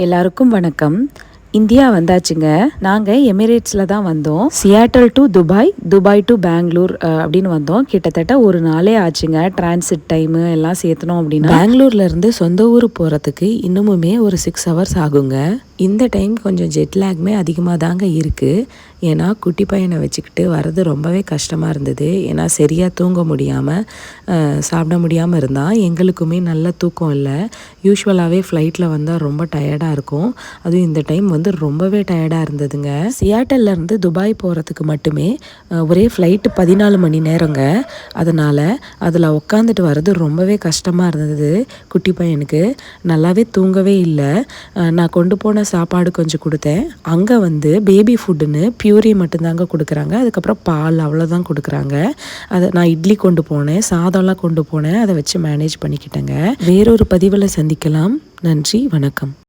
எல்லாருக்கும் வணக்கம். இந்தியா வந்தாச்சுங்க. நாங்கள் எமிரேட்ஸில் தான் வந்தோம். Seattle to Dubai, Dubai to Bangalore அப்படின்னு வந்தோம். கிட்டத்தட்ட ஒரு நாளே ஆச்சுங்க. டிரான்சிட் டைமு எல்லாம் சேர்த்தணும் அப்படின்னா பெங்களூர்லேருந்து சொந்த ஊர் போகிறதுக்கு இன்னுமுமே ஒரு 6 ஹவர்ஸ் ஆகுங்க. இந்த டைம் கொஞ்சம் ஜெட்லாக்மே அதிகமாக தாங்க இருக்குது. ஏன்னா குட்டி பையனை வச்சுக்கிட்டு வர்றது ரொம்பவே கஷ்டமாக இருந்தது. ஏன்னா சரியாக தூங்க முடியாமல் சாப்பிட முடியாமல் இருந்தால் எங்களுக்குமே நல்ல தூக்கம் இல்லை. யூஸ்வலாகவே ஃப்ளைட்டில் வந்தால் ரொம்ப டயர்டாக இருக்கும். அதுவும் இந்த டைம் வந்து ரொம்பவே டயர்டாக இருந்ததுங்க. சியாட்டல்லேருந்து துபாய் போகிறதுக்கு மட்டுமே ஒரே ஃப்ளைட்டு 14 மணி நேரங்க. அதனால் அதில் உட்காந்துட்டு வர்றது ரொம்பவே கஷ்டமாக இருந்தது. குட்டி பையனுக்கு நல்லாவே தூங்கவே இல்லை. நான் கொண்டு போன சாப்பாடு கொஞ்சம் கொடுத்தேன். அங்கே வந்து பேபி ஃபுட்டுன்னு பியூரி மட்டும்தாங்க கொடுக்குறாங்க. அதுக்கப்புறம் பால் அவ்வளோதான் கொடுக்குறாங்க. அதை நான் இட்லி கொண்டு போனேன், சாதம்லாம் கொண்டு போனேன். அதை வச்சு மேனேஜ் பண்ணிக்கிட்டேங்க. வேறொரு பதிவில் சந்திக்கலாம். நன்றி, வணக்கம்.